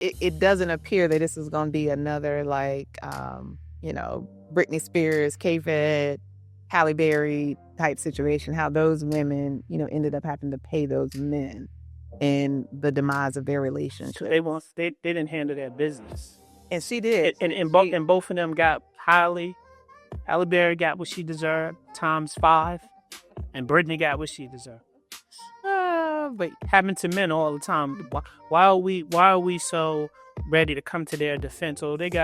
it doesn't appear that this is going to be another Britney Spears, K-Fed, Halle Berry type situation. How those women, ended up having to pay those men in the demise of their relationship. They didn't handle their business, and she did. And both of them got Halle Berry got what she deserved ×5, and Britney got what she deserved. But happened to men all the time. Why are we so ready to come to their defense? Oh, it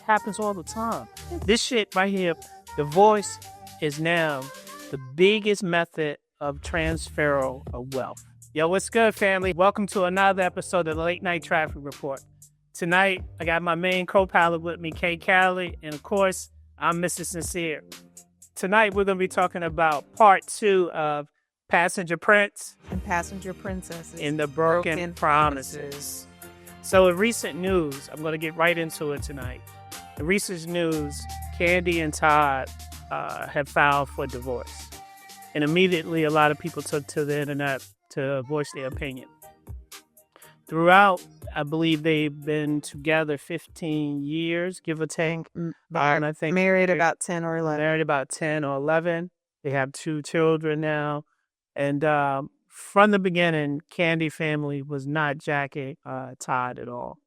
happens all the time. This shit right here, divorce is now the biggest method of transfer of wealth. Yo, what's good, family? Welcome to another episode of the Late Night Traffic Report. Tonight, I got my main co-pilot with me, K. Callie, and of course, I'm Mr. Sincere. Tonight, we're going to be talking about part 2 of Passenger Prince and Passenger Princesses in the Broken Promises. So in recent news, I'm going to get right into it tonight. In recent news, Kandi and Todd have filed for divorce. And immediately, a lot of people took to the internet to voice their opinion. Throughout, I believe they've been together 15 years, give or take. And I think married about 10 or 11. Married about 10 or 11. They have 2 children now. And from the beginning, Kandi family was not jacking Todd at all.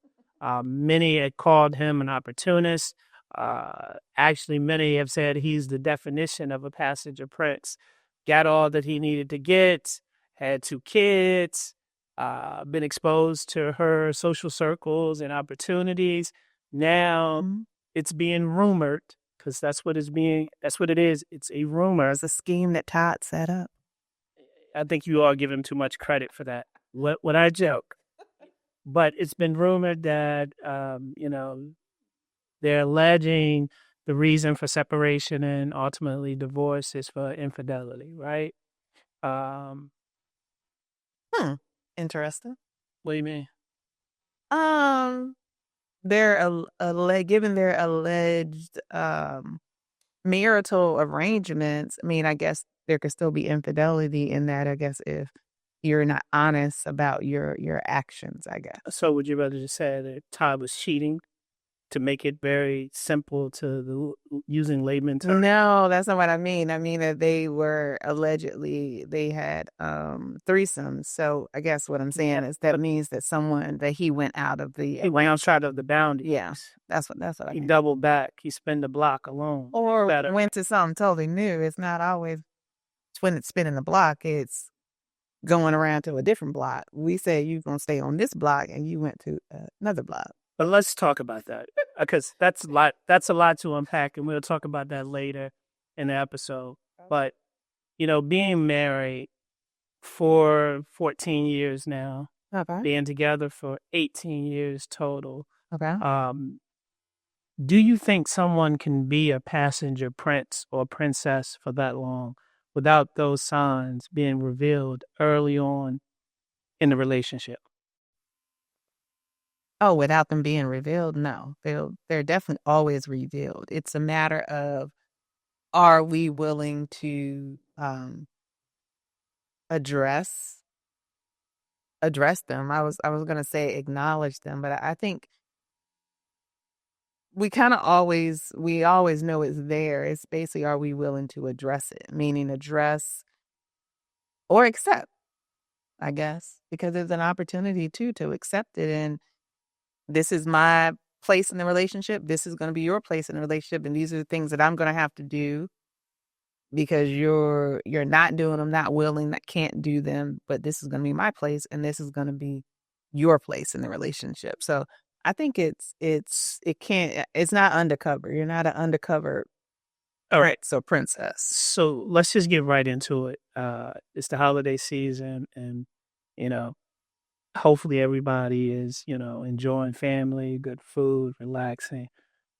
Many had called him an opportunist. Actually, many have said he's the definition of a passenger prince. Got all that he needed to get, had 2 kids, been exposed to her social circles and opportunities. Now it's being rumored, because that's what it is. It's a rumor. It's a scheme that Todd set up. I think you all give him too much credit for that. What I joke. But it's been rumored that, they're alleging the reason for separation and ultimately divorce is for infidelity, right? Interesting. What do you mean? Given their alleged marital arrangements, I mean, I guess there could still be infidelity in that, I guess, if you're not honest about your actions, I guess. So would you rather just say that Todd was cheating, to make it very simple to using layman terms? No, that's not what I mean. I mean that they had threesomes. So I guess what I'm saying is that means that he went out of the... He went outside of the boundaries. Yeah, that's what I mean. He doubled back. He spent the block alone. Or went to something totally new. It's not always when it's spinning the block. It's going around to a different block. We say you're going to stay on this block and you went to another block. But let's talk about that, because that's a lot to unpack, and we'll talk about that later in the episode. But, being married for 14 years now, being together for 18 years total, do you think someone can be a passenger prince or princess for that long without those signs being revealed early on in the relationship? Oh, without them being revealed? No, they're definitely always revealed. It's a matter of, are we willing to address them? I was going to say acknowledge them, but I think we always know it's there. It's basically, are we willing to address it? Meaning address or accept, I guess, because there's an opportunity to accept it. And this is my place in the relationship. This is going to be your place in the relationship. And these are the things that I'm going to have to do because you're not doing them, not willing, that can't do them. But this is going to be my place, and this is going to be your place in the relationship. So I think it's not undercover. You're not an undercover. All right. So princess. So let's just get right into it. It's the holiday season, and, hopefully everybody is, enjoying family, good food, relaxing.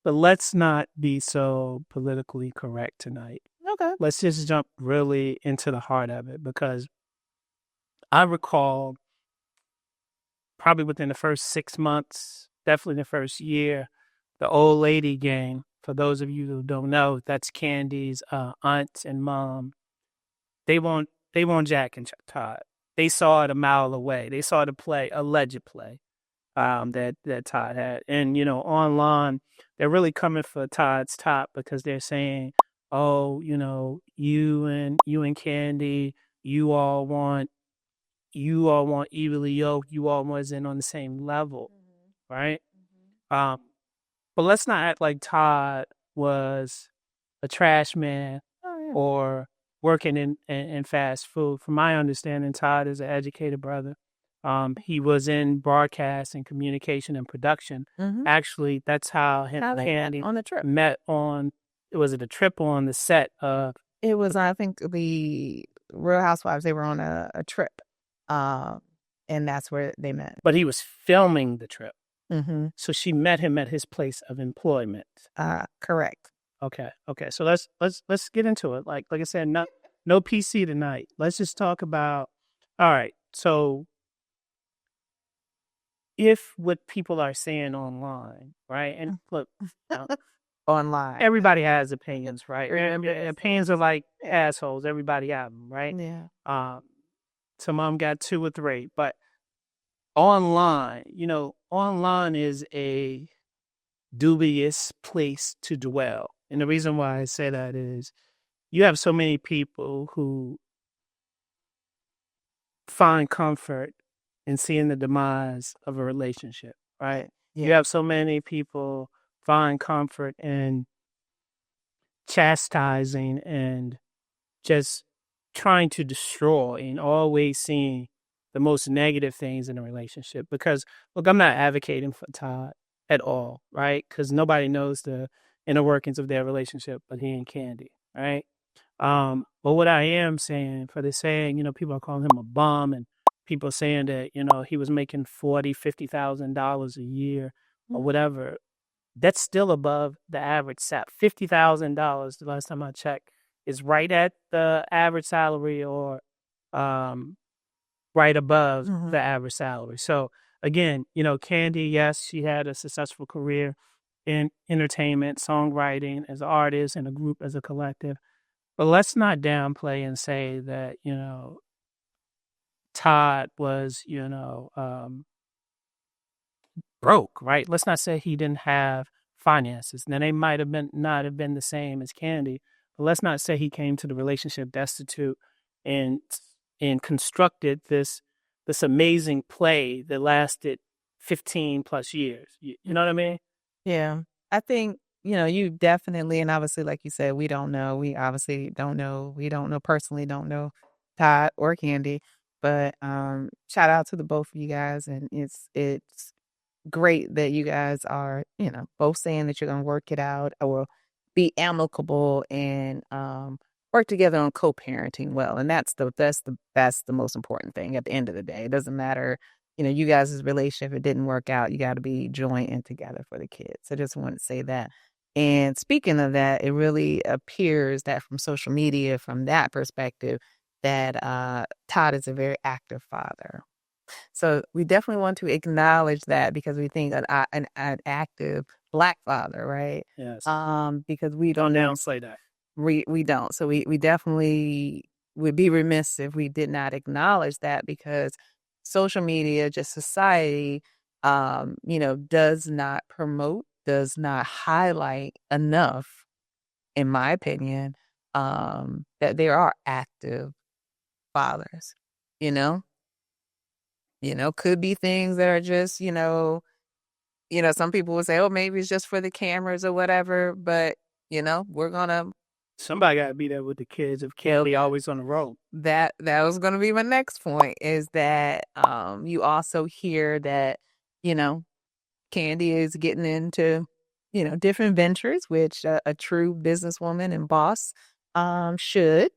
But let's not be so politically correct tonight. Okay. Let's just jump really into the heart of it, because I recall probably within the first 6 months, definitely the first year, the old lady gang. For those of you who don't know, that's Kandi's aunt and mom. They won't Jack and Todd. They saw it a mile away. They saw the play, alleged play. that Todd had. And, online, they're really coming for Todd's top because they're saying, oh, you and Candy, you all want evenly yoked, you all wasn't on the same level, right? Um, but let's not act like Todd was a trash man Oh, yeah. or working in fast food. From my understanding, Todd is an educated brother. He was in broadcast and communication and production. Mhm. Actually, that's how him How and they met Candy on the trip. met on. Was it a trip on the set of? It was, I think, the Real Housewives, they were on a trip, um, and that's where they met. But he was filming the trip, Mhm. so she met him at his place of employment. Correct. Okay. So let's get into it. Like I said, no PC tonight. Let's just talk about. All right. So if what people are saying online, right? And look, now, Online. everybody has opinions, right? Remember Opinions are like assholes. Everybody have them, right? Yeah. Some of them got 2 or 3, but online, online is a dubious place to dwell. And the reason why I say that is you have so many people who find comfort in seeing the demise of a relationship, right? You Yeah. have so many people find comfort in chastising and just trying to destroy and always seeing the most negative things in a relationship. Because, look, I'm not advocating for Todd at all, right? Because nobody knows the inner workings of their relationship but he and Candy, right? But what I am saying for the saying, people are calling him a bum and people saying that, he was making $50,000 a year or Mhm. whatever. That's still above the average salary. $50,000, the last time I checked, is right at the average salary or um, right above Mhm. the average salary. So again, Candy, yes, she had a successful career in entertainment, songwriting, as an artist, and a group as a collective. But let's not downplay and say that, Todd was, broke, right? Let's not say he didn't have finances. Now they might have been not have been the same as Candy, but let's not say he came to the relationship destitute and constructed this amazing play that lasted 15 plus years. You know what I mean? Yeah. I think, you definitely, and obviously, like you said, we don't know. We obviously don't know. We don't know personally, don't know Todd or Candy. But shout out to the both of you guys. And it's great that you guys are, both saying that you're gonna work it out or be amicable and work together on co-parenting well. And that's the most important thing at the end of the day. It doesn't matter, you guys' relationship, if it didn't work out, you gotta be joint and together for the kids. I just want to say that. And speaking of that, it really appears that from social media, from that perspective, that Todd is a very active father. So we definitely want to acknowledge that because we think an active Black father, right? Yes. Because we Don't don't know, downplay that. we don't. So we definitely would be remiss if we did not acknowledge that because social media, just society, does not promote, does not highlight enough, in my opinion, that there are active fathers. You know, could be things that are just, some people would say, oh, maybe it's just for the cameras or whatever. But, we're going to, Somebody got to be there with the kids if Kelly always on the road. that was going to be my next point is that you also hear that, you know, Candy is getting into, different ventures, which a true businesswoman and boss should.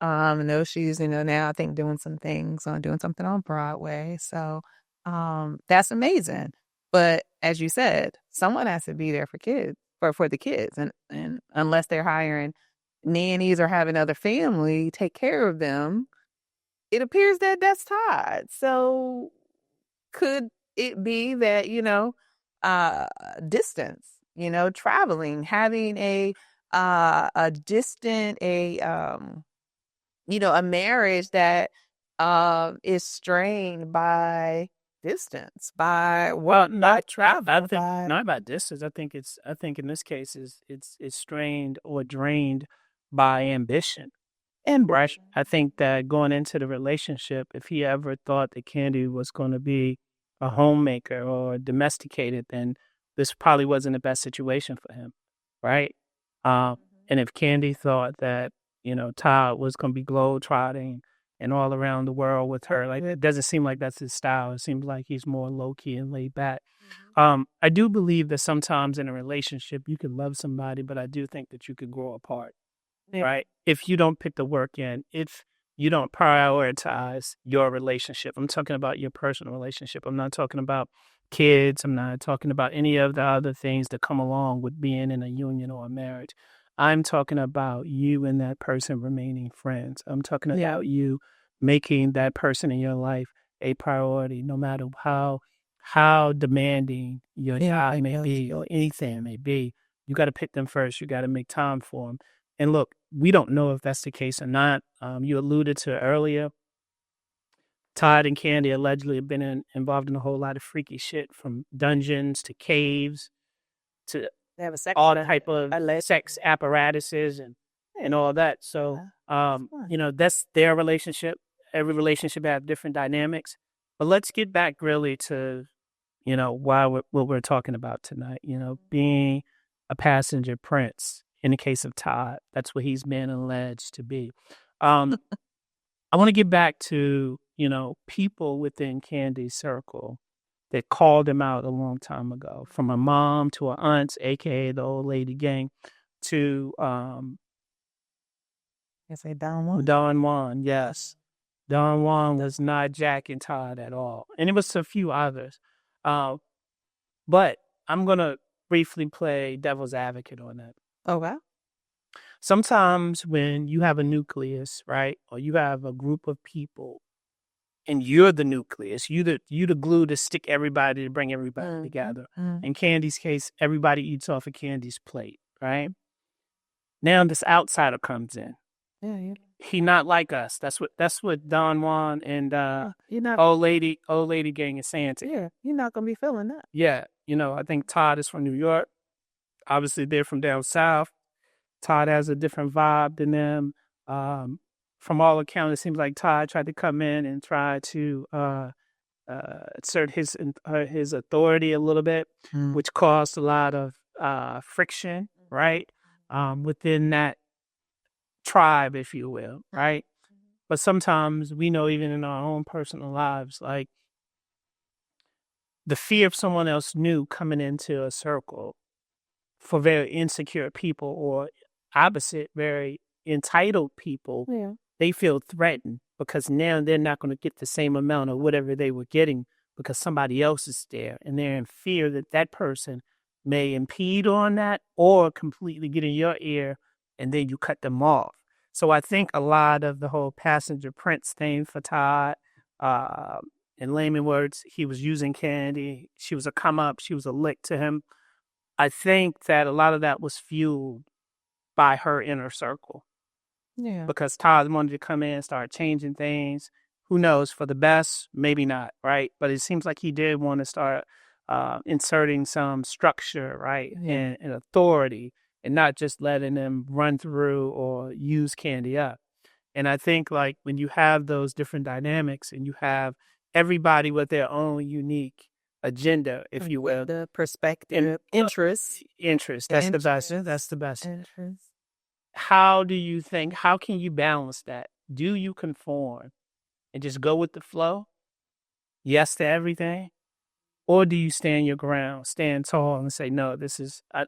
I know she's, now I think doing some things on doing something on Broadway. So that's amazing. But as you said, someone has to be there for kids, for the kids. And unless they're hiring nannies or having other family take care of them, it appears that that's Todd. So could it be that, uh, distance, traveling, having a distant, a marriage that is strained by distance, by Well, by not travel, I think by not about distance. I think in this case is it's strained or drained by ambition. and Right. I think that going into the relationship, if he ever thought that Candy was going to be a homemaker or domesticated, then this probably wasn't the best situation for him. Right. Um, and if Candy thought that, Todd was going to be globetrotting and all around the world with her, like, it doesn't seem like that's his style. It seems like he's more low key and laid back. I do believe that sometimes in a relationship, you could love somebody, but I do think that you could grow apart. yeah, Right? If you don't put the work in, if you don't prioritize your relationship, I'm talking about your personal relationship. I'm not talking about kids. I'm not talking about any of the other things that come along with being in a union or a marriage. I'm talking about you and that person remaining friends. I'm talking yeah, about you making that person in your life a priority, no matter how demanding your yeah, job may be or anything may be. You got to pick them first. You got to make time for them. And look, we don't know if that's the case or not. You alluded to earlier, Todd and Candy allegedly have been involved in a whole lot of freaky shit, from dungeons to caves to they have a sex all type of alleged. sex apparatuses and all that. So, That's fun. that's their relationship. Every relationship has different dynamics. But let's get back really to why what we're talking about tonight, being a passenger prince in the case of Todd. That's what he's been alleged to be. Um, I want to get back to, people within Candy's circle that called him out a long time ago, from a mom to her aunts, aka the old lady gang, to I say Don Juan. Don Juan. Yes. Don Juan was not jacking Todd at all. And it was a few others. Uh, But I'm gonna briefly play devil's advocate on that. Okay. Sometimes when you have a nucleus, right, or you have a group of people, and you're the nucleus, you the glue to stick everybody to bring everybody together. Mm. In Candy's case, everybody eats off of Candy's plate, right? Now this outsider comes in. Yeah, yeah. He not like us. That's what Don Juan and You're not. old lady gang is saying to him. Yeah, you're not gonna be feeling that. Yeah, I think Todd is from New York. Obviously, they're from down south. Todd has a different vibe than them. Um, from all accounts, it seems like Todd tried to come in and try to assert his authority a little bit, Mm. which caused a lot of friction, right, within that tribe, if you will, right. But sometimes we know, even in our own personal lives, like the fear of someone else new coming into a circle for very insecure people, or opposite, very entitled people, Yeah. they feel threatened because now they're not going to get the same amount of whatever they were getting because somebody else is there, and they're in fear that that person may impede on that or completely get in your ear, and then you cut them off. So I think a lot of the whole passenger prince thing for Todd, uh, in layman words, he was using Candy. She was a come up. She was a lick to him. I think that a lot of that was fueled by her inner circle, Yeah. because Todd wanted to come in and start changing things. Who knows, for the best, maybe not, right? But it seems like he did want to start inserting some structure, right, Yeah. and authority, and not just letting them run through or use Candy up. And I think, like, when you have those different dynamics and you have everybody with their own unique agenda, if you will, The and perspective, interests, interest, that's the best. That's the best. interests. How can you balance that? Do you conform and just go with the flow? Yes to everything? Or do you stand your ground, stand tall and say, no,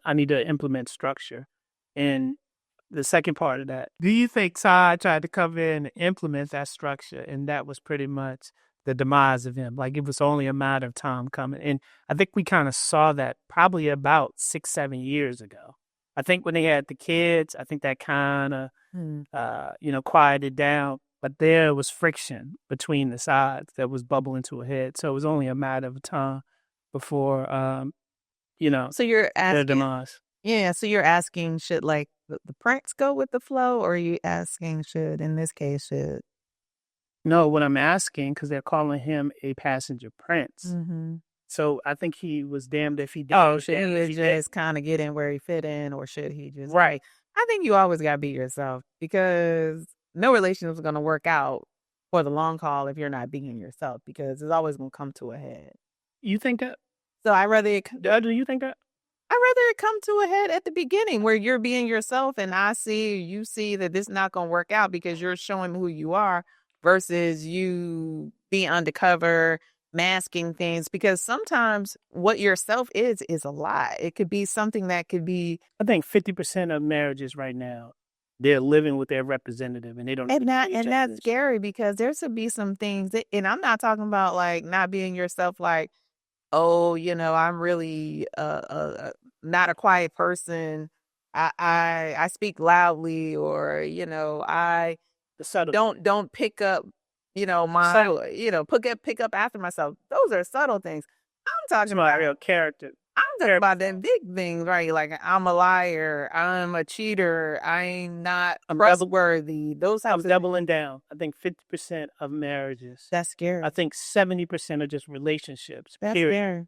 I need to implement structure? And the second part of that, do you think Todd tried to come in and implement that structure, and that was pretty much the demise of him? Like, it was only a matter of time coming. And I think we kind of saw that probably about 6, 7 years ago. I think when they had the kids, I think that kind of, Mm. quieted down. But there was friction between the sides that was bubbling to a head. So it was only a matter of time before, So you're their asking, demise. yeah. So you're asking, should like the pranks go with the flow, or are you asking, should in this case, should No, what I'm asking, because they're calling him a passenger prince. Mm-hmm. So I think he was damned if he did. Oh, should he just kind of get in where he fit in, or should he just Right. I think you always gotta be yourself because no relationship is gonna work out for the long haul if you're not being yourself because it's always gonna come to a head. You think that? So I rather it Do you think that? I rather it come to a head at the beginning where you're being yourself and you see that this not gonna work out because you're showing who you are versus you being undercover, masking things. Because sometimes what yourself is a lie. It could be something that could be I think 50% of marriages right now, they're living with their representative and they don't even know each and that's other. scary because there should be some things and I'm not talking about like not being yourself like oh, I'm really not a quiet person. I speak loudly, or I The subtle, don't pick up, my pick up after myself. Those are subtle things. I'm talking some of our about. real character. I'm talking about them big things, right? Like I'm a liar, I'm a cheater, I'm not trustworthy. Those I'm types of doubling down. I think 50% of marriages. that's scary. I think 70% are just relationships. That's Period. scary.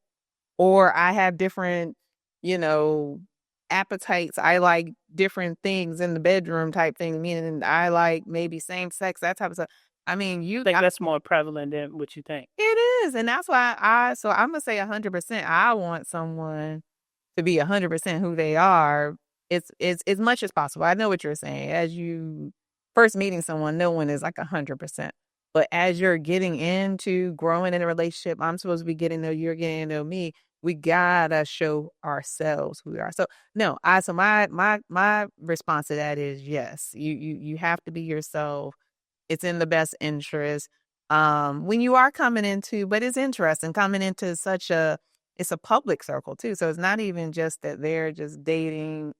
Or I have different, you know, appetites. I like different things in the bedroom type thing, meaning I like maybe same sex, that type of stuff. I mean, I think that's more prevalent than what you think. it is. And that's why so I'm going to say 100%. I want someone to be 100% who they are. It's as much as possible. I know what you're saying. As you first meeting someone, no one is like 100%. But as you're getting into growing in a relationship, I'm supposed to be getting to know you're getting to know me. We gotta show ourselves who we are. So no, so my response to that is yes. You have to be yourself. It's in the best interest. When you are coming into, but it's interesting coming into it's a public circle too. So it's not even just that they're just dating,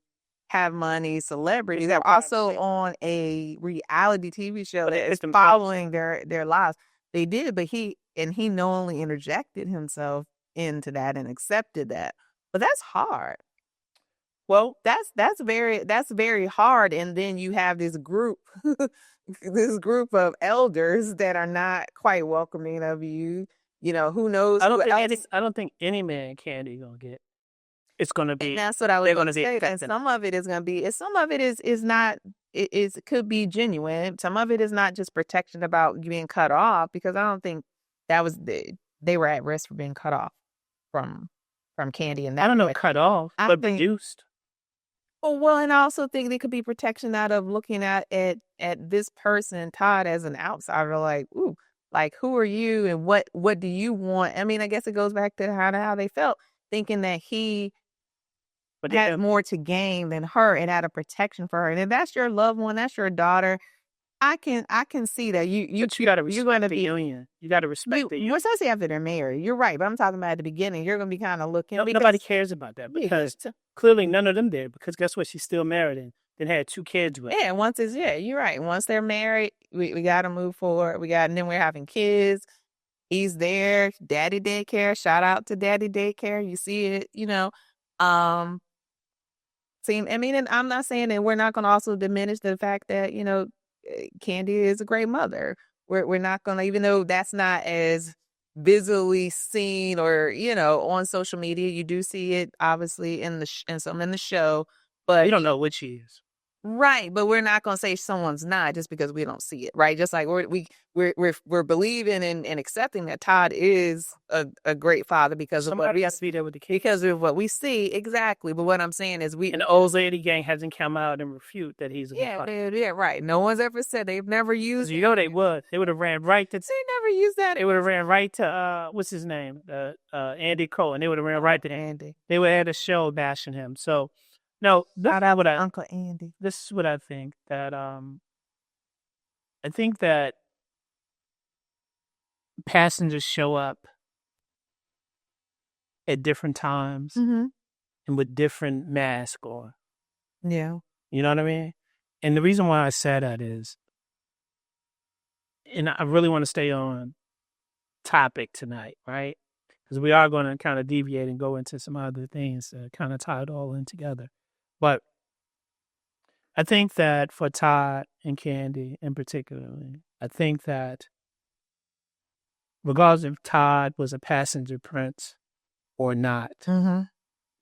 have money, celebrities. They're also on a reality TV show that is following their lives. They did, but he knowingly interjected himself into that and accepted that. But that's hard. Well, That's very hard. And then you have this group, this group of elders that are not quite welcoming of you. Who knows? I don't think any man Kandi gonna get. It's gonna And be. that's what I was They're going gonna to be say. And accepting. some of it is going to be, some of it is not, could be genuine. Some of it is not just protection about being cut off because I don't think that was they were at risk for being cut off from Kandi and that. I don't know, cut off, but reduced. Oh, well, and I also think there could be protection out of looking at this person, Todd, as an outsider, like, ooh, like who are you and what do you want? I mean, I guess it goes back to how they felt, thinking that he But had more to gain than her and had a protection for her. And if that's your loved one, that's your daughter, I can see that you gotta you're going to respect the be union. You gotta respect the union. especially after they're married. You're right, but I'm talking about at the beginning. You're going to be kind of looking. Nobody cares about that because clearly none of them did. Because guess what? She's still married and then had 2 kids with. Yeah, you're right. Once they're married, we got to move forward. And then we're having kids. He's there, daddy daycare. Shout out to daddy daycare. You see it, Um, I mean, and I'm not saying that we're not going to also diminish the fact that Kandi is a great mother. We're not going to, even though that's not as visually seen or on social media. You do see it obviously in the show, but you don't know what she is. Right, but we're not going to say someone's not just because we don't see it, right? Just like we're believing and accepting that Todd is a great father because of what we see there with the kids. Because of what we see, exactly. But what I'm saying is and the old lady gang hasn't come out and refute that he's a good father. Yeah, right. No one's ever said they've never used. They would. They would have ran right to. They never used that. They would have ran right to what's his name, Andy Cole, and they would have ran right to Andy. They would have had a show bashing him. So. No, Uncle Andy. This is what I think that I think that passengers show up at different times and with different masks on. Yeah. You know what I mean? And the reason why I say that is, and I really want to stay on topic tonight, right? Because we are going to kind of deviate and go into some other things to kind of tie it all in together. But I think that for Todd and Kandi in particular, I think that regardless if Todd was a passenger prince or not, Mm-hmm.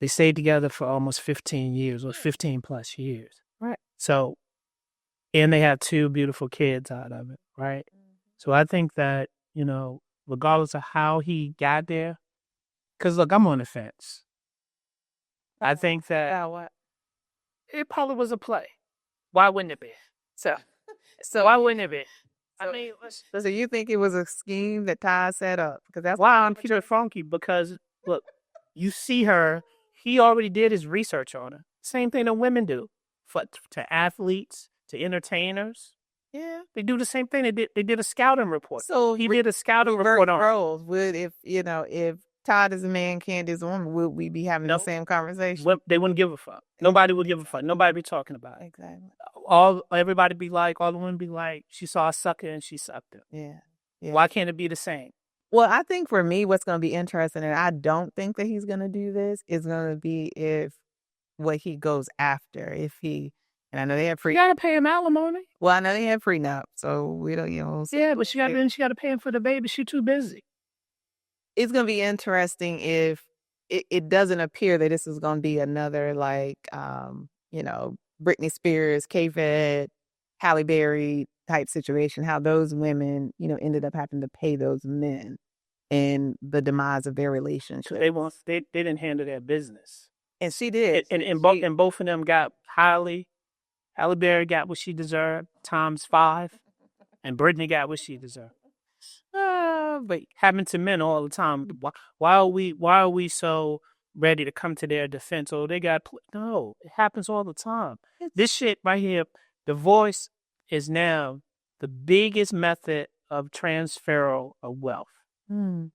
they stayed together for almost 15 years or 15 plus years. Right. So, and they have two beautiful kids out of it, right? So I think that, regardless of how he got there, because look, I'm on the fence. I think that About what? it probably was a play. Why wouldn't it be? So, so, Why wouldn't it be? so, I mean, so you think it was a scheme that Ty set up? Because that's why I'm Peter Funky? Because look, you see her. He already did his research on her. Same thing that women do, for to athletes, to entertainers. yeah. They do the same thing. They did a scouting report. So He did a scouting reverse report on her. roles. Would if Todd is a man, Candy is a woman, would we be having the Nope. same conversation? They wouldn't give a fuck. Nobody would give a fuck. Nobody be talking about it. Exactly. Everybody be like, all the women be like, she saw a sucker and she sucked it. Yeah. Yeah. Why can't it be the same? Well, I think for me, what's going to be interesting, and I don't think that he's going to do this, is going to be if what he goes after. If he, and I know they have You gotta pay him alimony. well, I know they have prenup, so we don't, Yeah, but she gotta pay him for the baby. She too busy. it's going to be interesting if it doesn't appear that this is going to be another like, Britney Spears, K-Fed, Halle Berry type situation, how those women, ended up having to pay those men and the demise of their relationship. They didn't handle their business. And she did. And both of them got Halle Berry got what she deserved times 5, and Brittany got what she deserved. But happening to men all the time. Why are we so ready to come to their defense? Oh, they got no. It happens all the time. This shit right here, divorce is now the biggest method of transferal of wealth. Hmm.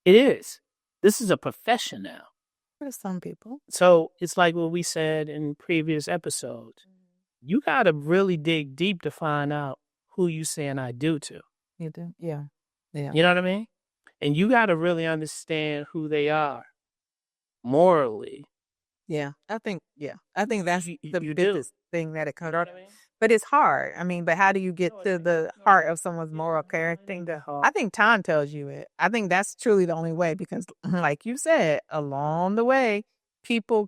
It is. This is a profession now. For some people. So it's like what we said in previous episodes. You got to really dig deep to find out who you saying I do to. You do? Yeah. Yeah. You know what I mean? And you got to really understand who they are morally. Yeah. I think that's You the do. biggest thing that it comes You know what I mean? But it's hard. I mean, but how do you get to the heart of someone's moral character? I think time tells you it. I think that's truly the only way because, like you said, along the way, people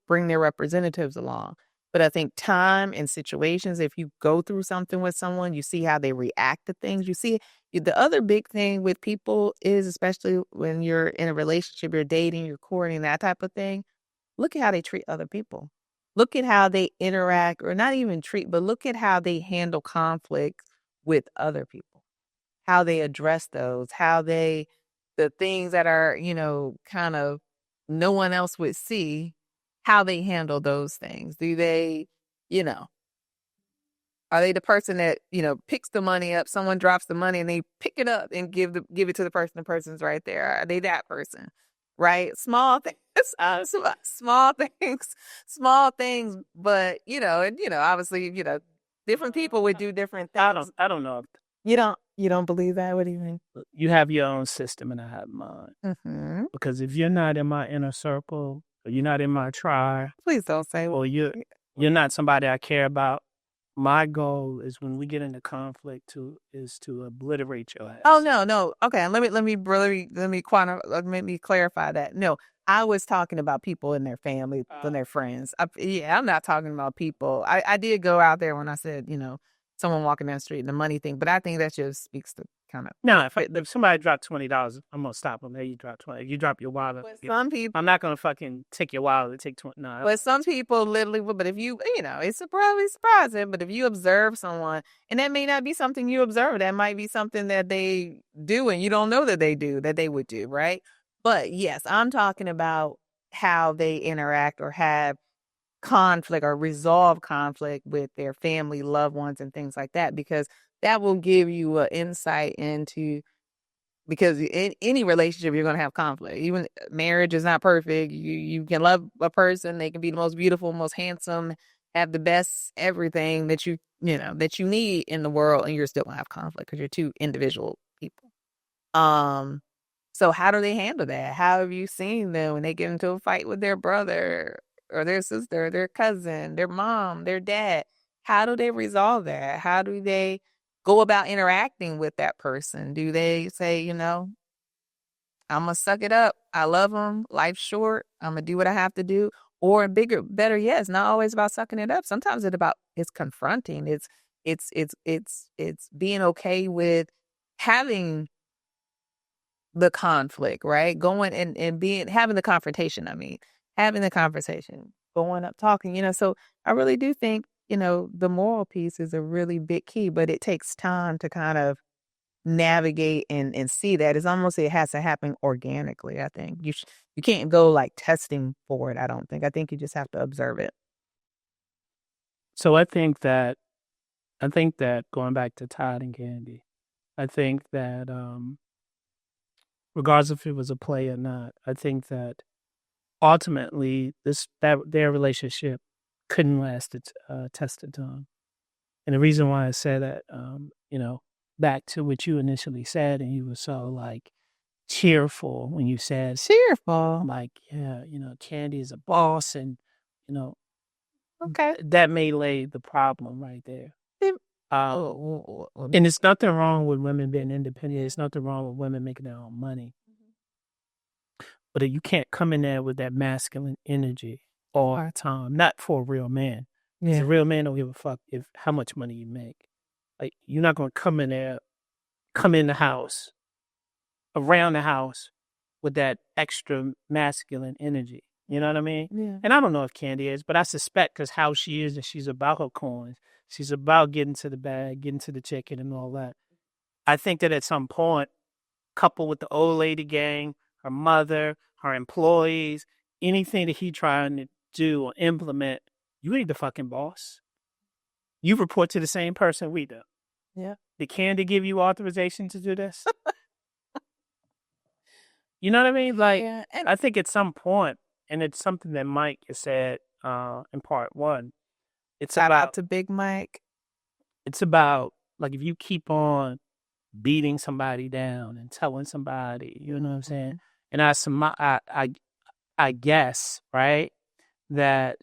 bring their representatives along. But I think time and situations, if you go through something with someone, you see how they react to things. You see, the other big thing with people is, especially when you're in a relationship, you're dating, you're courting, that type of thing, look at how they treat other people. Look at how they interact, or not even treat, but look at how they handle conflict with other people, how they address those, the things that are, kind of no one else would see, how they handle those things. Do they, you know, are they the person that, picks the money up, someone drops the money and they pick it up and give it to the person's right there? Are they that person? Right? Small things, small things, but obviously, different people would do different things. I don't know. You don't believe that? What do you mean? You have your own system and I have mine. Mm-hmm. Because if you're not in my inner circle, or you're not in my tribe, Please don't say. or you're not somebody I care about, my goal is when we get into conflict is to obliterate your ass. Oh no. Okay, let me clarify that. No, I was talking about people and their family and their friends. I'm not talking about people. I did go out there when I said, someone walking down the street and the money thing, but I think that just speaks to kind of. No, if somebody dropped $20, I'm gonna stop them. Hey, you drop 20. If you drop your wallet, some people, I'm not gonna fucking take your wallet and take 20. No, but some people literally will. But if it's probably surprising. But if you observe someone, and that may not be something you observe, that might be something that they do, and you don't know that they do, that they would do, right? But yes, I'm talking about how they interact or have conflict or resolve conflict with their family, loved ones, and things like that, because that will give you an insight into. Because in any relationship, you're going to have conflict. Even marriage is not perfect. You can love a person. They can be the most beautiful, most handsome, have the best everything that that you need in the world. And you're still going to have conflict because you're two individual people. So how do they handle that? How have you seen them when they get into a fight with their brother or their sister, their cousin, their mom, their dad? How do they resolve that? How do they go about interacting with that person? Do they say, you know, I'm gonna suck it up. I love them. Life's short. I'm gonna do what I have to do. Or better yet, it's not always about sucking it up. Sometimes it's confronting. It's being okay with having the conflict, right? Going and being having the confrontation. I mean, having the conversation, going up, talking. You know, so I really do think, you know, the moral piece is a really big key, but it takes time to kind of navigate and see that. It's almost it has to happen organically. I think you can't go like testing for it. I don't think. I think you just have to observe it. So I think that going back to Todd and Candy, I think that regardless if it was a play or not, I think that ultimately their relationship couldn't last the test of time. And the reason why I say that, you know, back to what you initially said, and you were so like cheerful when you said, Cheerful. like, yeah, you know, Candy is a boss, and you know, Okay. that may lay the problem right there. Then- Um, oh, and it's nothing wrong with women being independent. It's nothing wrong with women making their own money. But you can't come in there with that masculine energy all the time. Not for a real man. Because yeah. a real man don't give a fuck if how much money you make. Like you're not gonna come in there, come in the house, around the house with that extra masculine energy. You know what I mean? Yeah. And I don't know if Candy is, but I suspect because how she is, that she's about her coins. She's about getting to the bag, getting to the chicken, and all that. I think that at some point, coupled with the old lady gang, her mother, her employees, anything that he trying to do or implement, you ain't the fucking boss. You report to the same person we do. Yeah. Did Candy give you authorization to do this? You know what I mean? Like, Yeah. And I think at some point, and it's something that Mike has said in part one, it's shout out about, to Big Mike. it's about, like, if you keep on beating somebody down and telling somebody, you know what I'm saying? And I guess, right, that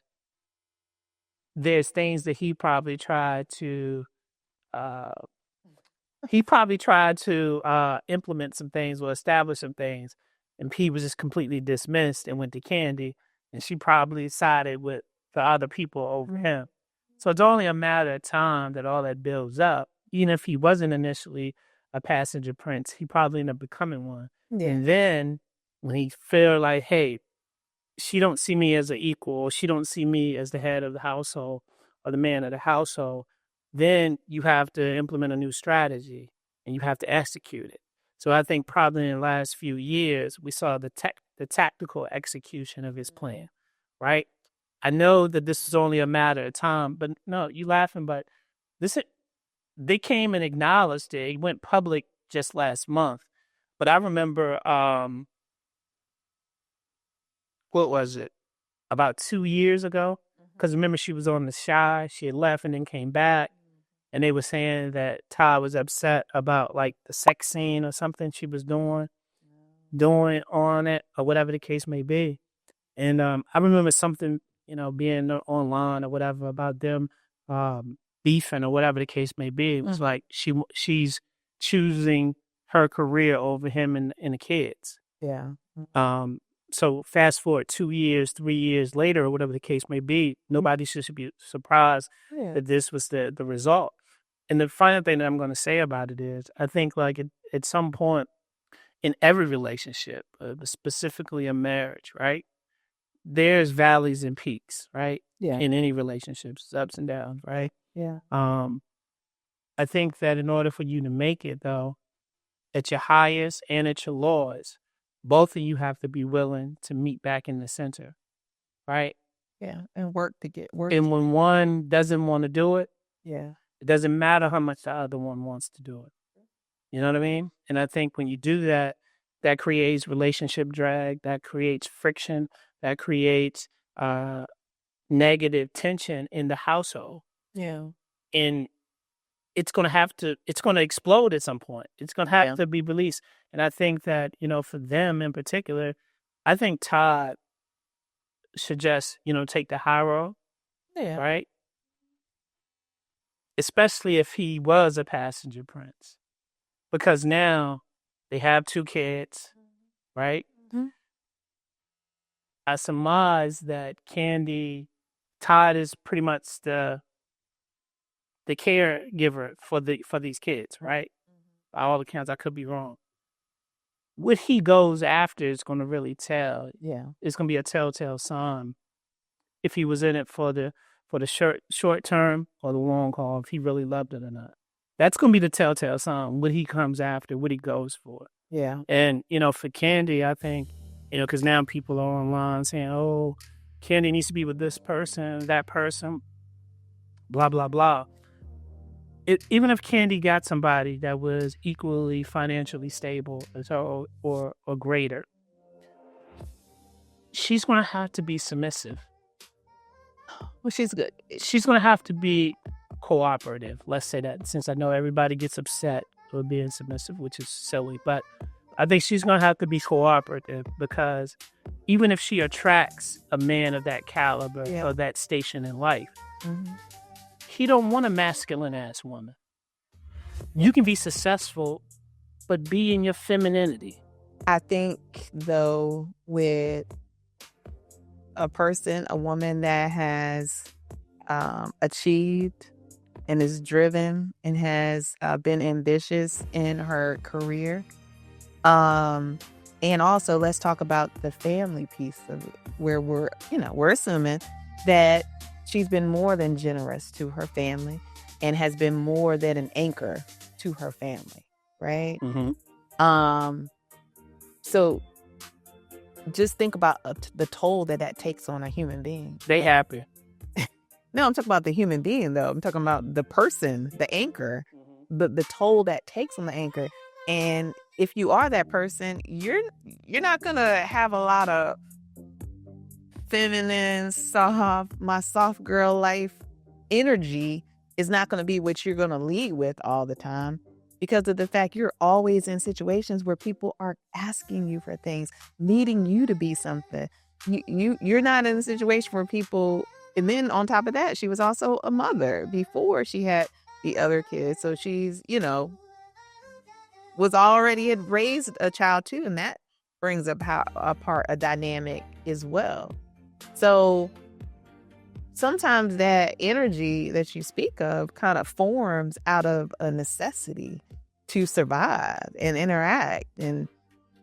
there's things that uh, he probably tried to implement some things or establish some things, and he was just completely dismissed and went to Candy, and she probably sided with the other people over him. So it's only a matter of time that all that builds up. Even if he wasn't initially a passenger prince, he probably ended up becoming one. Yeah. And then when he feel like, hey, she don't see me as an equal, or she don't see me as the head of the household or the man of the household, then you have to implement a new strategy and you have to execute it. So I think probably in the last few years we saw the tactical execution of his plan, right? I know that this is only a matter of time, but no, you laughing, but this they came and acknowledged it. It went public just last month. But I remember what was it? About 2 years ago, because remember she was on The Shy, she had left and then came back, and they were saying that Todd was upset about, like, the sex scene or something she was doing on it or whatever the case may be, and, I remember something, you know, being online or whatever about them, beefing or whatever the case may be. It was like she's choosing her career over him and the kids. Yeah. Um, so fast forward 2 years, 3 years later, or whatever the case may be, nobody should be surprised Yeah. that this was the result. And the final thing that I'm going to say about it is, I think like at some point in every relationship, but specifically a marriage, right? There's valleys and peaks, right? Yeah. In any relationships, ups and downs, right? Yeah. I think that in order for you to make it, though, at your highest and at your lowest, both of you have to be willing to meet back in the center, right? Yeah. And work to get work. And when one doesn't want to do it, Yeah. it doesn't matter how much the other one wants to do it. You know what I mean? And I think when you do that, that creates relationship drag, that creates friction, that creates negative tension in the household. Yeah. And it's going to explode at some point. It's going to have to be released. And I think that, you know, for them in particular, I think Todd should just, you know, take the high road, Yeah. right? especially if he was a passenger prince, because now they have 2 kids, right? Mhm. I surmise that Kandi Todd is pretty much the caregiver for these kids, right? By all accounts, I could be wrong. What he goes after is going to really tell. Yeah. It's going to be a telltale sign if he was in it for the short term or the long haul, if he really loved it or not. That's going to be the telltale sign, what he comes after, what he goes for. Yeah. And, for Kandi, I think, because now people are online saying, oh, Kandi needs to be with this person, that person, blah, blah, blah. Even if Kandi got somebody that was equally financially stable or greater, she's going to have to be submissive. Well, she's good. She's going to have to be cooperative. Let's say that, since I know everybody gets upset with being submissive, which is silly, but I think she's going to have to be cooperative, because even if she attracts a man of that caliber or that station in life, he don't want a masculine ass woman. You can be successful, but be in your femininity. I think, though, with a woman that has achieved and is driven and has been ambitious in her career, and also let's talk about the family piece of it, where we're assuming that she's been more than generous to her family and has been more than an anchor to her family, right? So just think about the toll that takes on a human being. They happy. No, I'm talking about the human being, though. I'm talking about the person, the anchor, the toll that takes on the anchor. And if you are that person, you're not gonna have a lot of feminine, my soft girl life energy. Is not going to be what you're going to lead with all the time, because of the fact you're always in situations where people are asking you for things, needing you to be something. You're not in a situation where people. And then on top of that, she was also a mother before she had the other kids. So she's, was already had raised a child too. And that brings apart a dynamic as well. So sometimes that energy that you speak of kind of forms out of a necessity to survive and interact, and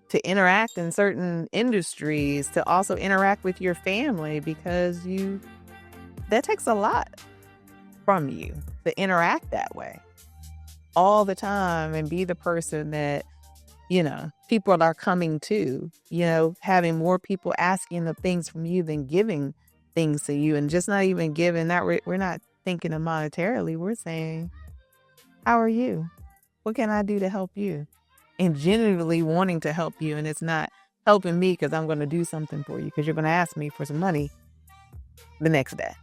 to interact in certain industries, to also interact with your family, because that takes a lot from you to interact that way all the time and be the person that, people are coming to, having more people asking the things from you than giving things to you. And just not even giving that, we're not thinking of monetarily. We're saying, how are you? What can I do to help you? And genuinely wanting to help you. And it's not helping me because I'm going to do something for you, because you're going to ask me for some money the next day,